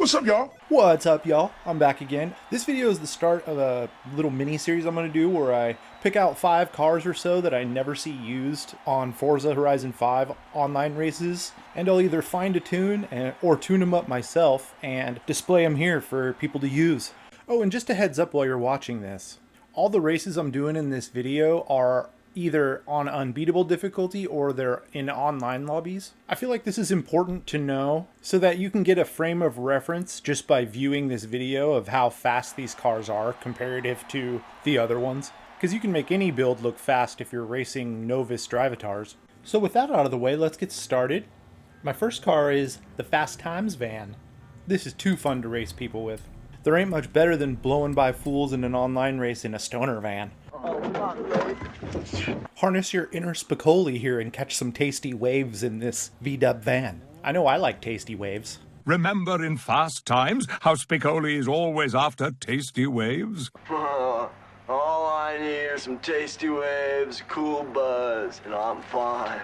What's up, y'all? What's up, y'all? I'm back again. This video is the start of a little mini-series I'm going to do where I pick out 5 cars or so that I never see used on Forza Horizon 5 online races, and I'll either find a tune or tune them up myself and display them here for people to use. Oh, and just a heads up while you're watching this. All the races I'm doing in this video are either on unbeatable difficulty or they're in online lobbies. I feel like this is important to know so that you can get a frame of reference just by viewing this video of how fast these cars are comparative to the other ones. Because you can make any build look fast if you're racing novice drivatars. So with that out of the way, let's get started. My first car is the Fast Times van. This is too fun to race people with. There ain't much better than blowing by fools in an online race in a stoner van. Harness your inner Spicoli here and catch some tasty waves in this VW van. I know I like tasty waves. Remember in Fast Times how Spicoli is always after tasty waves? All I need are some tasty waves, cool buzz, and I'm fine.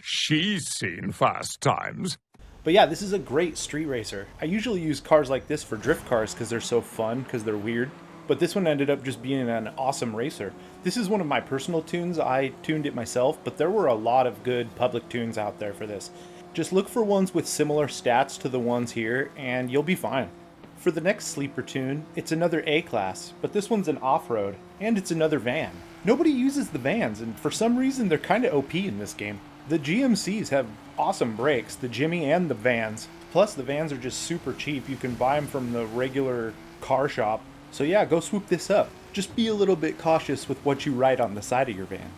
She's seen Fast Times. But yeah, this is a great street racer. I usually use cars like this for drift cars because they're so fun, because they're weird. But this one ended up just being an awesome racer. This is one of my personal tunes. I tuned it myself, but there were a lot of good public tunes out there for this. Just look for ones with similar stats to the ones here, and you'll be fine. For the next sleeper tune, it's another A-Class, but this one's an off-road, and it's another van. Nobody uses the vans, and for some reason they're kind of OP in this game. The GMCs have awesome brakes, the Jimmy and the vans. Plus the vans are just super cheap. You can buy them from the regular car shop. So yeah, go swoop this up. Just be a little bit cautious with what you write on the side of your van.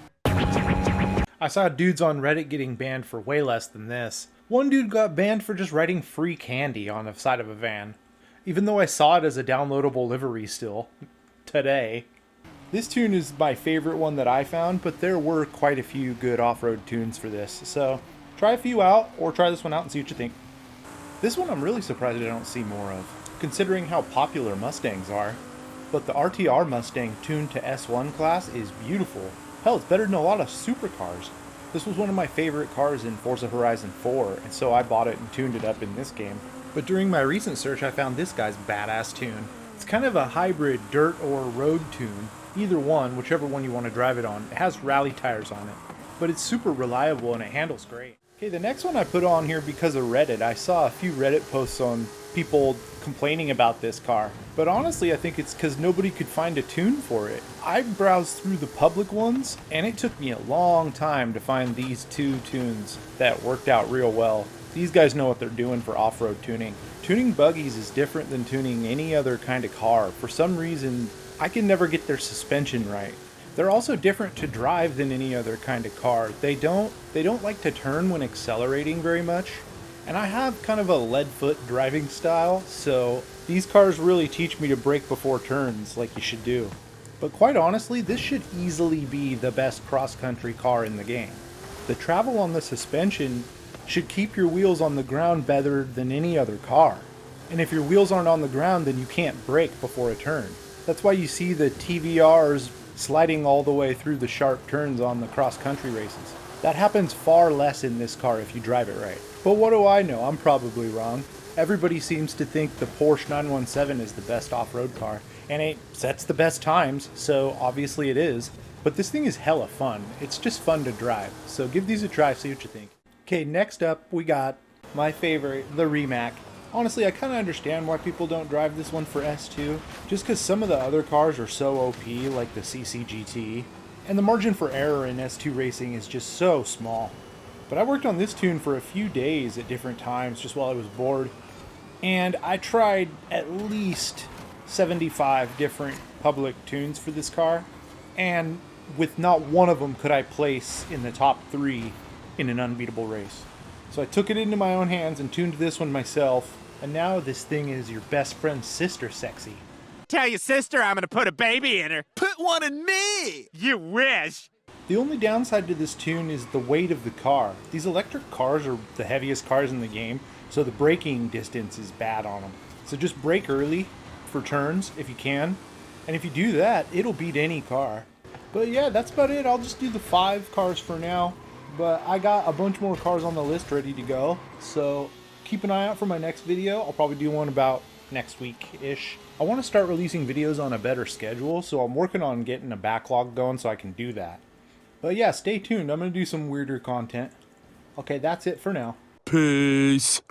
I saw dudes on Reddit getting banned for way less than this. One dude got banned for just writing free candy on the side of a van. Even though I saw it as a downloadable livery still. Today. This tune is my favorite one that I found, but there were quite a few good off-road tunes for this. So try a few out, or try this one out and see what you think. This one I'm really surprised I don't see more of, considering how popular Mustangs are. But the RTR Mustang tuned to S1 class is beautiful. Hell, it's better than a lot of supercars. This was one of my favorite cars in Forza Horizon 4, and so I bought it and tuned it up in this game. But during my recent search, I found this guy's badass tune. It's kind of a hybrid dirt or road tune. Either one, whichever one you want to drive it on. It has rally tires on it. But it's super reliable and it handles great. Okay, the next one I put on here because of Reddit. I saw a few Reddit posts on people complaining about this car. But honestly, I think it's because nobody could find a tune for it. I browsed through the public ones, and it took me a long time to find these 2 tunes that worked out real well. These guys know what they're doing for off-road tuning. Tuning buggies is different than tuning any other kind of car. For some reason, I can never get their suspension right. They're also different to drive than any other kind of car. They don't like to turn when accelerating very much. And I have kind of a lead foot driving style, so these cars really teach me to brake before turns like you should do. But quite honestly, this should easily be the best cross-country car in the game. The travel on the suspension should keep your wheels on the ground better than any other car. And if your wheels aren't on the ground, then you can't brake before a turn. That's why you see the TVRs sliding all the way through the sharp turns on the cross-country races. That happens far less in this car if you drive it right. But what do I know? I'm probably wrong. Everybody seems to think the Porsche 917 is the best off-road car, and it sets the best times, so obviously it is. But this thing is hella fun. It's just fun to drive, so give these a try, see what you think. Okay, next up we got my favorite, the Rimac. Honestly, I kind of understand why people don't drive this one for S2, just because some of the other cars are so OP, like the CCGT, and the margin for error in S2 racing is just so small. But I worked on this tune for a few days at different times just while I was bored, and I tried at least 75 different public tunes for this car, and with not one of them could I place in the top 3 in an unbeatable race. So I took it into my own hands and tuned this one myself, and now this thing is your best friend's sister sexy. Tell your sister I'm gonna put a baby in her. Put one in me! You wish. The only downside to this tune is the weight of the car. These electric cars are the heaviest cars in the game, so the braking distance is bad on them. So just brake early for turns if you can, and if you do that, it'll beat any car. But yeah, that's about it. I'll just do the 5 cars for now, but I got a bunch more cars on the list ready to go, so keep an eye out for my next video. I'll probably do one about next week-ish. I want to start releasing videos on a better schedule, so I'm working on getting a backlog going so I can do that. But yeah, stay tuned. I'm going to do some weirder content. Okay, that's it for now. Peace.